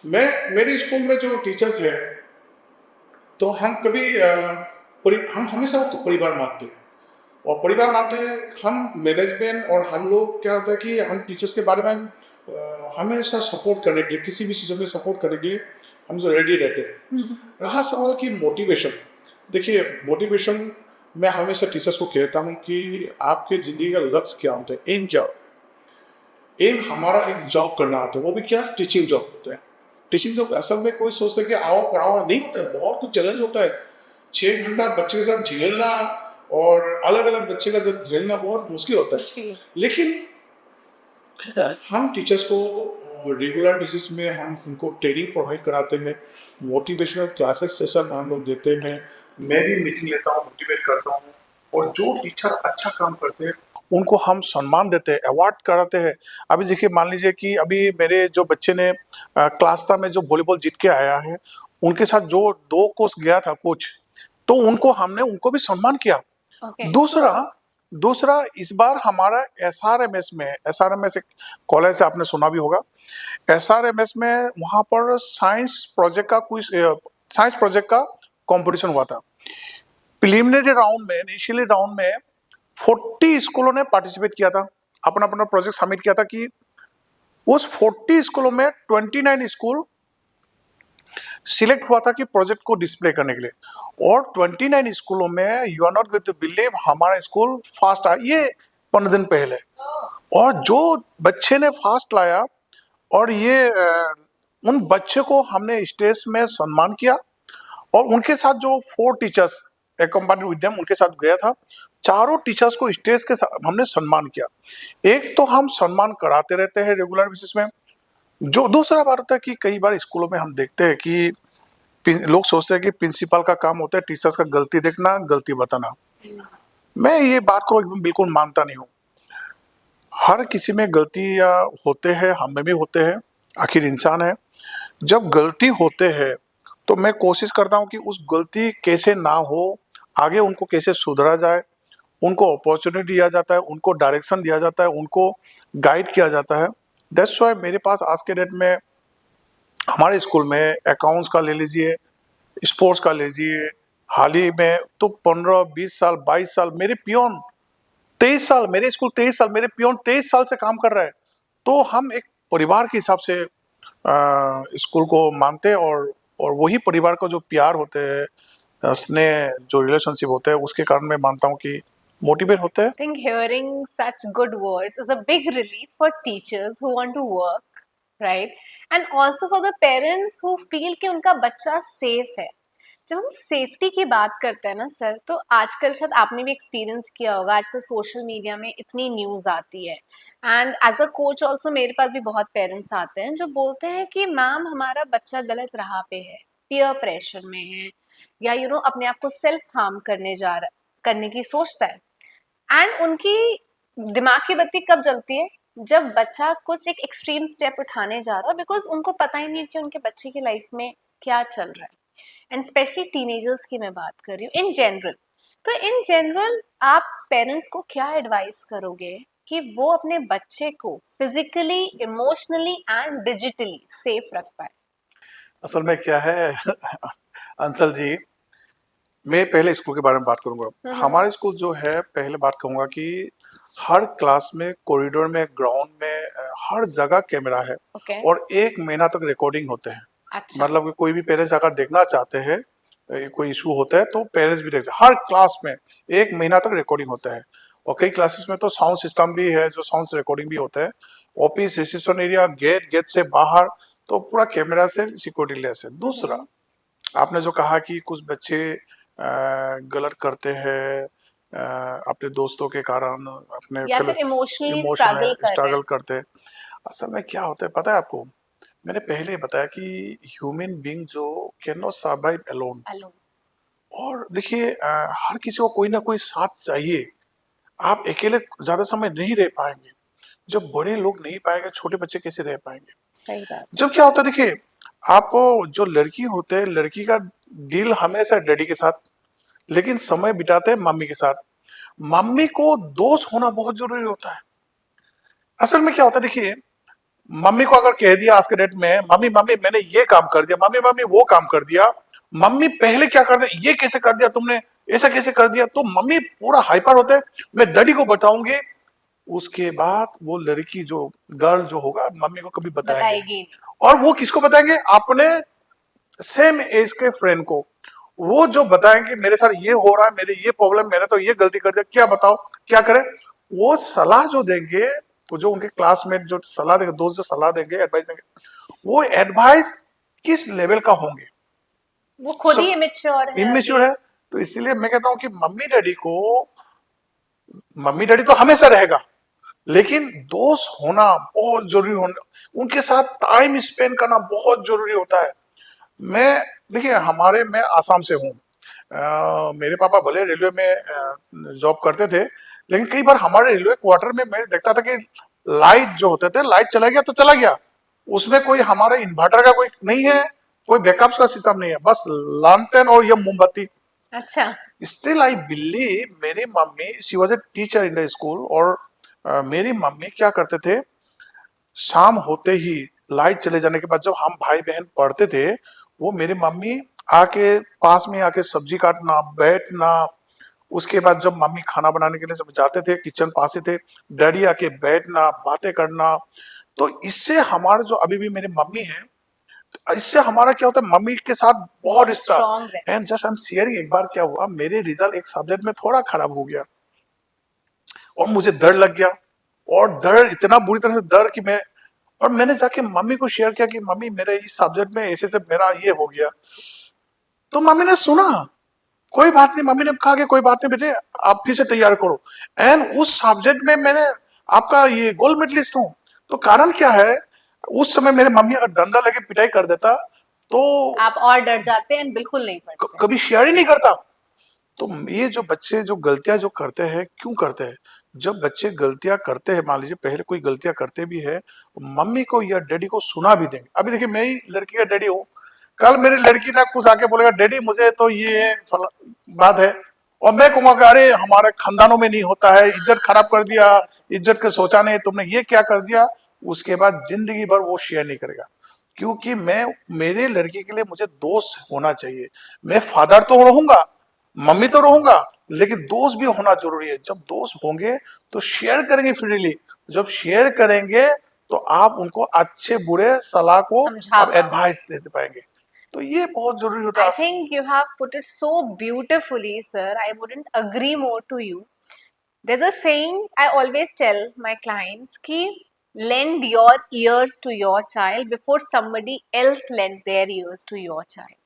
मैं मेरे स्कूल में जो टीचर्स हैं, तो हम कभी हम हमेशा उसको परिवार मानते हैं। और परिवार मानते हैं, हम मैनेजमेंट और हम लोग क्या होता है कि हम टीचर्स के बारे में हमेशा सपोर्ट करने के लिए, किसी भी चीज़ों में सपोर्ट करने के लिए हम जो रेडी रहते हैं। रहा सवाल की मोटिवेशन, देखिए मोटिवेशन, मैं हमेशा टीचर्स को कहता हूँ कि आपके ज़िंदगी का लक्ष्य क्या होता है, एम क्या होता है। एम हमारा एक जॉब करना होता है, वो भी क्या, टीचिंग जॉब होता है। टीचिंग जॉब असल में कोई सोचता है कि आओ पढ़ाओ, नहीं होता है, बहुत कुछ चैलेंज होता है। 6 घंटा बच्चे के साथ झेलना और अलग अलग बच्चे का साथ झेलना बहुत मुश्किल होता है। लेकिन हम टीचर्स को रेगुलर बेसिस में हम उनको ट्रेनिंग प्रोवाइड कराते हैं, मोटिवेशनल क्लासेस सेशन हम लोग देते हैं, मैं भी मीटिंग लेता हूँ, मोटिवेट करता हूँ। और जो टीचर अच्छा काम करते हैं उनको हम सम्मान देते हैं, अवार्ड कराते हैं। अभी देखिए, मान लीजिए कि अभी मेरे जो बच्चे ने क्लासता में जो वॉलीबॉल जीत के आया है, उनके साथ जो 2 कोच गया था कोच, तो उनको हमने उनको भी सम्मान किया। दूसरा दूसरा इस बार हमारा एसआरएमएस एक कॉलेज है, आपने सुना भी होगा। एसआरएमएस में वहां पर साइंस प्रोजेक्ट का कंपटीशन हुआ था। प्रिलिमिनरी राउंड में, इनिशियली राउंड में 40 स्कूलों ने पार्टिसिपेट किया था, अपना अपना प्रोजेक्ट सबमिट किया था। कि उस 40 स्कूलों में 29 स्कूल सिलेक्ट हुआ था कि प्रोजेक्ट को डिस्प्ले करने के लिए। और 29 स्कूलों में, you are not going to believe, हमारा स्कूल फर्स्ट आया, ये 15 दिन पहले। और जो बच्चे ने फर्स्ट लाया, और ये उन बच्चे को हमने स्टेज में सम्मान किया। और उनके साथ जो 4 टीचर्स एकम्पानी विद देम, उनके साथ गया था, चारों टीचर्स को स्टेज के साथ हमने सम्मान किया। एक तो हम सम्मान कराते रहते हैं रेगुलर बेसिस में। जो दूसरा बात होता है कि कई बार स्कूलों में हम देखते हैं कि लोग सोचते हैं कि प्रिंसिपल का काम होता है टीचर्स का गलती देखना, गलती बताना। मैं ये बात को एकदम बिल्कुल मानता नहीं हूँ। हर किसी में गलतियां होते हैं, हम में भी होते हैं, आखिर इंसान है। जब गलती होते हैं तो मैं कोशिश करता हूँ कि उस गलती कैसे ना हो, आगे उनको कैसे सुधरा जाए, उनको अपॉर्चुनिटी दिया जाता है, उनको डायरेक्शन दिया जाता है, उनको गाइड किया जाता है। दैट्स व्हाई मेरे पास आज के डेट में हमारे स्कूल में अकाउंट्स का ले लीजिए, स्पोर्ट्स का ले लीजिए, हाल ही में तो 15 20 साल 22 साल मेरे पियोन 23 साल, मेरे स्कूल 23 साल, मेरे पियोन 23 साल से काम कर रहा है। तो हम एक परिवार के हिसाब से स्कूल को मानते हैं। और वही परिवार का जो प्यार होते हैं, स्नेह, जो रिलेशनशिप होते हैं, उसके कारण मैं मानता हूँ कि मोटिवेट होते हैं। I think hearing such good words is a big relief for teachers who want to work, right? And also for the parents who feel कि उनका बच्चा safe है। जब हम सेफ्टी की बात करते हैं ना सर, तो आजकल शायद आपने भी एक्सपीरियंस किया होगा, आजकल सोशल मीडिया में इतनी न्यूज़ आती है। And as a coach also मेरे पास भी बहुत पेरेंट्स आते हैं जो बोलते हैं कि मैम हमारा बच्चा गलत राह पे है, पीयर प्रेशर में है, या अपने आप को सेल्फ हार्म करने की सोचता है। एंड उनकी दिमाग की बत्ती कब जलती है, जब बच्चा कुछ एक एक्सट्रीम स्टेप उठाने जा रहा है, बिकॉज उनको पता ही नहीं है कि उनके बच्चे की लाइफ में क्या चल रहा है। एंड स्पेशली टीनेजर्स की मैं बात कर रही हूँ इन जनरल। तो इन जनरल आप पेरेंट्स को क्या एडवाइस करोगे कि वो अपने बच्चे को physically, emotionally and digitally safe रख पाए? असल में क्या है अंसल जी, मैं पहले स्कूल के बारे में बात करूंगा। हमारे स्कूल जो है, पहले बात कहूंगा कि हर क्लास में, कॉरिडोर में, ग्राउंड में, हर जगह कैमरा है। और 1 महीना तक रिकॉर्डिंग होते हैं। अच्छा। मतलब कि कोई भी पेरेंट्स अगर देखना चाहते हैं, कोई इशू होता है, तो पेरेंट्स भी देखते हैं। हर क्लास में 1 महीना तक रिकॉर्डिंग होता है। और कई क्लासेस में तो साउंड सिस्टम भी है, जो साउंड रिकॉर्डिंग भी होता है। ऑफिस, रिसेप्शन एरिया, गेट से बाहर, तो पूरा कैमरा से सिक्योरिटी लेस है। दूसरा, आपने जो कहा कि कुछ बच्चे गलत करते हैं अपने दोस्तों के कारण, अपने या फिर इमोशनली स्ट्रगल करते हैं। असल में क्या होता है पता है आपको, मैंने पहले ही बताया कि ह्यूमन बीइंग जो कैन नॉट सर्वाइव अलोन। और देखिए, हर किसी को कोई ना कोई साथ चाहिए। आप अकेले ज्यादा समय नहीं रह पाएंगे। जब बड़े लोग नहीं पाएंगे, छोटे बच्चे कैसे रह पाएंगे? सही बात। जब क्या होता है, देखिए, आप जो लड़की होते हैं, लड़की का दिल हमेशा डैडी के साथ, लेकिन समय बिताते हैं मम्मी के साथ। मम्मी को दोस्त होना बहुत जरूरी होता है। असल में क्या होता है, देखिए, मम्मी को अगर कह दिया आज के डेट में, मम्मी मम्मी मैंने ये काम कर दिया, मम्मी मम्मी वो काम कर दिया, मम्मी पहले क्या कर दिया, ये कैसे कर दिया तुमने, ऐसा कैसे कर दिया, तो मम्मी पूरा हाइपर होते हैं, मैं डैडी को बताऊंगी। उसके बाद वो लड़की जो गर्ल जो होगा मम्मी को कभी बताएंगे नहीं। बताएगी नहीं। और वो किसको बताएंगे, अपने सेम एज के फ्रेंड को। वो जो बताएंगे मेरे साथ ये हो रहा है, मेरे ये प्रॉब्लम, मैंने तो ये गलती कर दिया, क्या बताओ क्या करें। वो सलाह जो देंगे, वो जो उनके क्लासमेट जो सलाह देंगे, दोस्त जो सलाह देंगे, एडवाइस देंगे, वो एडवाइस किस लेवल का होंगे, वो खुद ही सब इमेच्योर है इमेच्योर अभी। है। तो इसीलिए मैं कहता हूँ कि मम्मी डैडी तो हमेशा रहेगा, लेकिन दोस्त होना बहुत जरूरी, होना उनके साथ टाइम स्पेंड करना बहुत जरूरी होता है। मैं देखिए, मैं आसाम से हूँ। मेरे पापा भले रेलवे में जॉब करते थे, लेकिन कई बार हमारे रेलवे क्वार्टर में मैं देखता था कि लाइट जो होते थे, लाइट चला गया तो चला गया, उसमें कोई हमारे इन्वर्टर का कोई नहीं है, कोई बैकअप का सिस्टम नहीं है, बस लैंटर्न और ये मोमबत्ती। अच्छा। स्टिल आई बिलीव, मेरी mummy she was a teacher in the school, और मेरी मम्मी क्या करते थे, शाम होते ही लाइट चले जाने के बाद जब हम भाई बहन पढ़ते थे, वो मेरी मम्मी आके पास में आके सब्जी काटना, बैठना। उसके बाद जब मम्मी खाना बनाने के लिए सब जाते थे, किचन पास ही थे, डैडी आके बैठना, बातें करना। तो इससे हमारा जो अभी भी मेरी मम्मी है, इससे हमारा क्या होता है, मम्मी के साथ बहुत बहुत रिश्ता। स्ट्रांग रहता and just I am sharing, एक बार क्या हुआ, मेरे रिजल्ट एक सब्जेक्ट में थोड़ा खराब हो गया, और मुझे डर लग गया, और डर इतना बुरी तरह से डर कि मैंने जाके मम्मी को शेयर किया कि मम्मी मेरे इस सब्जेक्ट में ऐसे से मेरा ये हो गया। तो मम्मी ने सुना, कोई बात नहीं, मम्मी ने कहा कि कोई बात नहीं बेटे, आप फिर से तैयार करो। एंड उस सब्जेक्ट में मैंने आपका ये गोल्ड मेडलिस्ट हूँ। तो कारण क्या है, उस समय मेरे मम्मी अगर डंडा लेके पिटाई कर देता तो है। आप और डर जाते हैं, बिल्कुल नहीं पढ़ते। कभी शेयर ही नहीं करता। तो ये जो बच्चे जो गलतियां जो करते हैं, क्यों करते हैं, जब बच्चे गलतियां करते हैं, मान लीजिए पहले कोई गलतियां करते भी है, मम्मी को या डैडी को सुना भी देंगे। अभी देखिए, मैं ही लड़की का डैडी हूँ, कल मेरी लड़की ना कुछ आके बोलेगा, डैडी मुझे तो ये बात है, और मैं कहूंगा अरे हमारे खानदानों में नहीं होता है, इज्जत खराब कर दिया, इज्जत का सोचा नहीं, तुमने ये क्या कर दिया। उसके बाद जिंदगी भर वो शेयर नहीं करेगा, क्योंकि मैं मेरे लड़की के लिए मुझे दोस्त होना चाहिए। मैं फादर तो रहूंगा, मम्मी तो रहूंगा, लेकिन दोस्त भी होना जरूरी है। जब दोस्त होंगे तो शेयर करेंगे फ्रीली, जब शेयर करेंगे तो आप उनको अच्छे बुरे सलाह को समझा आप पाओ। एडवाइस दे पाएंगे। तो ये बहुत जरूरी होता I है। think you have put it so beautifully, sir. I wouldn't agree more to you. There's a saying I always tell my clients ki lend your ears to your child before somebody else lend their ears to your child.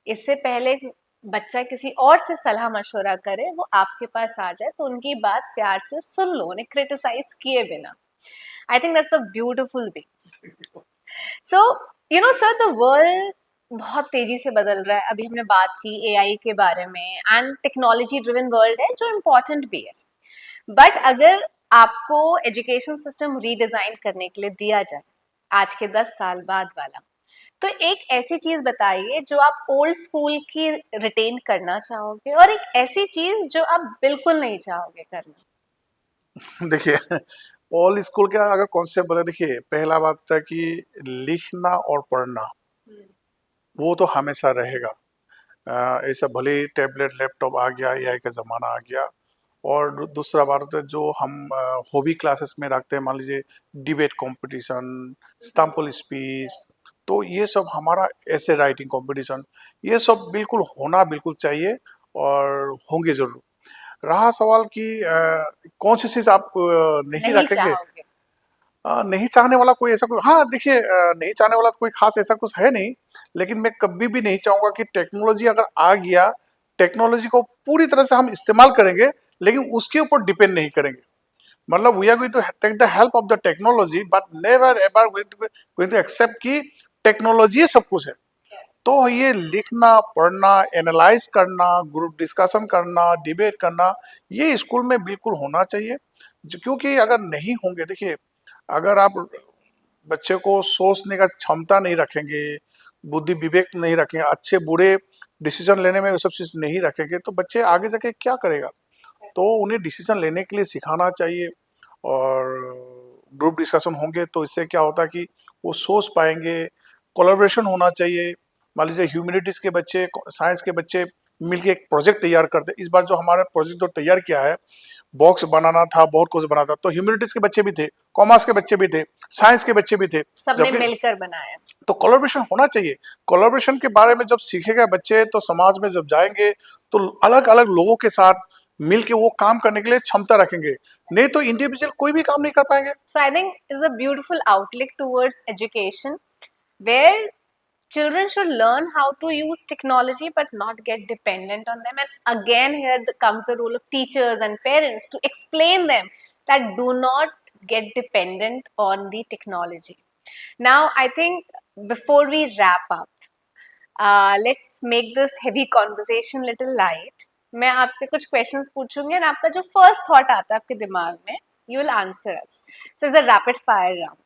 इससे पहले बच्चा किसी और से सलाह मशवरा करे, वो आपके पास आ जाए तो उनकी बात प्यार से सुन लो, उन्हें क्रिटिसाइज किए बिना। I think that's a beautiful way. So you know sir, the world बहुत तेजी से बदल रहा है। अभी हमने बात की एआई के बारे में, एंड टेक्नोलॉजी ड्रिवन वर्ल्ड है जो इम्पोर्टेंट भी है। बट अगर आपको एजुकेशन सिस्टम रीडिजाइन करने के लिए दिया जाए आज के 10 साल बाद वाला, तो एक ऐसी चीज बताइए जो आप ओल्ड स्कूल की रिटेन करना चाहोगे, और एक ऐसी चीज जो आप बिल्कुल नहीं चाहोगे करना। देखिए, ऑल स्कूल का अगर कॉन्सेप्ट बोले, देखिए पहला बात है कि लिखना और पढ़ना वो तो हमेशा रहेगा। ऐसा भले ही टैबलेट लैपटॉप आ गया, एआई का जमाना आ गया। और दूसरा बात होता है जो हम हॉबी क्लासेस में रखते हैं, मान लीजिए डिबेट कंपटीशन, स्टम्पल स्पीच, तो ये सब हमारा ऐसे राइटिंग कंपटीशन, ये सब बिल्कुल होना बिल्कुल चाहिए, और होंगे जरूर। रहा सवाल कि कौन सी चीज आप नहीं नहीं रखेंगे, चाहोगे। नहीं चाहने वाला कोई ऐसा कोई, हाँ देखिए, नहीं चाहने वाला तो कोई खास ऐसा कुछ है नहीं, लेकिन मैं कभी भी नहीं चाहूंगा कि टेक्नोलॉजी अगर आ गया, टेक्नोलॉजी को पूरी तरह से हम इस्तेमाल करेंगे, लेकिन उसके ऊपर डिपेंड नहीं करेंगे। मतलब we are going to take the help of the technology, but never ever going to accept कि टेक्नोलॉजी सब कुछ है। तो ये लिखना, पढ़ना, एनालाइज करना, ग्रुप डिस्कशन करना, डिबेट करना, ये स्कूल में बिल्कुल होना चाहिए। क्योंकि अगर नहीं होंगे, देखिए अगर आप बच्चे को सोचने का क्षमता नहीं रखेंगे, बुद्धि विवेक नहीं रखेंगे, अच्छे बुरे डिसीजन लेने में वो सब चीज नहीं रखेंगे, तो बच्चे आगे जाके क्या करेगा। तो उन्हें डिसीजन लेने के लिए सिखाना चाहिए, और ग्रुप डिस्कशन होंगे तो इससे क्या होता है कि वो सोच पाएंगे, कोलैबोरेशन होना चाहिए। मान लीजिए ह्यूमैनिटीज के बच्चे, साइंस के बच्चे मिलके एक प्रोजेक्ट तैयार करते। इस बार जो हमारा प्रोजेक्ट जो तैयार किया है, बॉक्स बनाना था, बहुत कुछ बनाना था, तो ह्यूमैनिटीज के बच्चे भी थे, कॉमर्स के बच्चे भी थे, साइंस के बच्चे भी थे, सबने मिलकर बनाया। तो कोलैबोरेशन होना चाहिए। कोलैबोरेशन के बारे में जब सीखेगा बच्चे तो समाज में जब जाएंगे तो अलग अलग लोगों के साथ मिलके वो काम करने के लिए क्षमता रखेंगे, नहीं तो इंडिविजुअल कोई भी काम नहीं कर पाएंगे। So I think it's a beautiful outlook towards education where children should learn how to use technology but not get dependent on them. And again, here comes the role of teachers and parents to explain them that do not get dependent on the technology. Now, I think before we wrap up, let's make this heavy conversation little light. मैं आपसे कुछ questions पूछूंगी और आपका जो first thought आता है आपके दिमाग में, you will answer us. So it's a rapid fire round.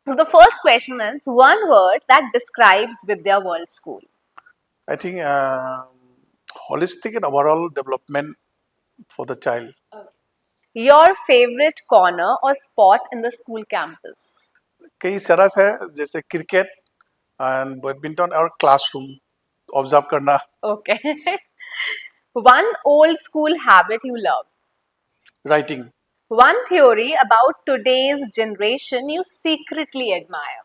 So the first question is one word that describes Vidya World School. I think holistic and overall development for the child. Your favorite corner or spot in the school campus. कई तरह है, जैसे cricket and badminton और classroom observe करना। Okay. One old school habit you love. Writing. One theory about today's generation you secretly admire.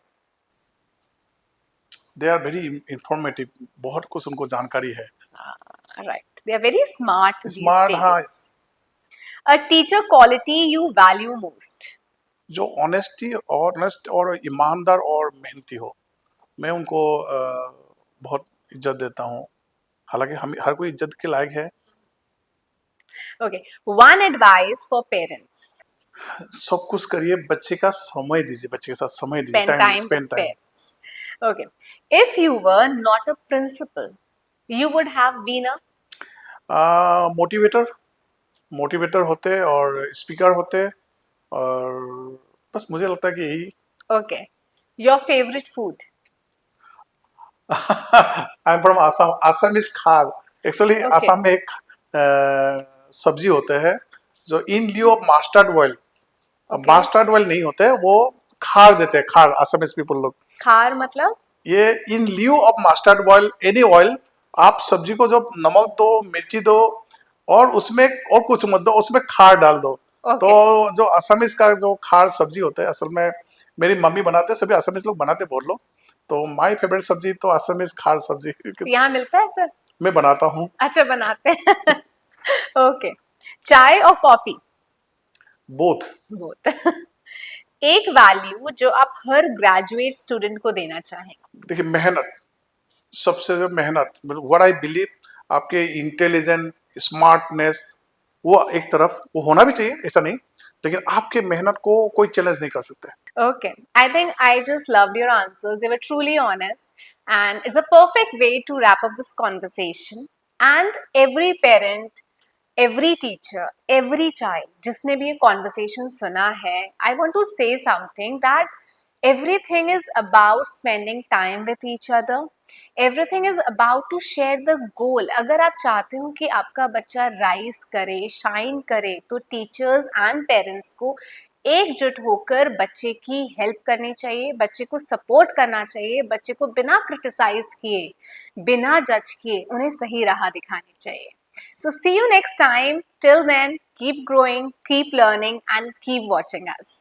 They are very informative, बहुत कुछ उनको जानकारी है। Right. They are very smart these Smart, days. हाँ। A teacher quality you value most. जो honest और ईमानदार और मेहनती हो, मैं उनको बहुत इज्जत देता हूँ। हालांकि हम हर कोई इज्जत के लायक है। Okay. One advice for parents. सब कुछ करिए, बच्चे का समय दीजिए, बच्चे के साथ समय दीजिए, Spend time with parents. Okay. If you were not a principal, you would have been a motivator होते और स्पीकर होते, और बस मुझे लगता है कि यही। Okay. Your favorite food. I am from Assam. Assam is khar. Actually Okay. Assam में एक सब्जी होते हैं जो in lieu of mustard oil, Okay. Mustard oil नहीं होते, वो खार देते हैं। खार आसामीज पीपल लोग। खार मतलब? ये in lieu of mustard oil, any oil, आप सब्जी को जब नमक दो, मिर्ची दो और उसमें और कुछ मत दो, उसमें खार डाल दो। Okay. तो जो असमीज का जो खार सब्जी होता है, असल में मेरी मम्मी बनाते हैं, सभी असमीज लोग बनाते हैं बहुत लोग। तो माय फेवरेट सब्जी तो असमीज खार सब्जी। यहाँ मिलता है सर? मैं बनाता हूँ। अच्छा, बनाते हैं। ओके। चाय और कॉफी? बोथ। बोथ। एक वैल्यू जो आप हर ग्रेजुएट स्टूडेंट को देना चाहेंगे? देखिए, मेहनत, सबसे जो मेहनत, व्हाट आई बिलीव, आपके इंटेलिजेंट, स्मार्टनेस, वो एक तरफ वो होना भी चाहिए, ऐसा नहीं, लेकिन आपके मेहनत को कोई चैलेंज नहीं कर सकते। Okay, I think I just loved your answers. They were truly honest, and it's a perfect way to wrap up this conversation. And every parent, every teacher, every child, जिसने भी ये conversation सुना है, I want to say something that everything is about spending time with each other. Everything is about to share the goal. अगर आप चाहते हो कि आपका बच्चा rise करे, shine करे, तो teachers and parents को एकजुट होकर बच्चे की हेल्प करनी चाहिए, बच्चे को सपोर्ट करना चाहिए, बच्चे को बिना क्रिटिसाइज किए, बिना जज किए उन्हें सही राह दिखानी चाहिए। So see you next time. Till then, keep growing, keep learning and keep watching us.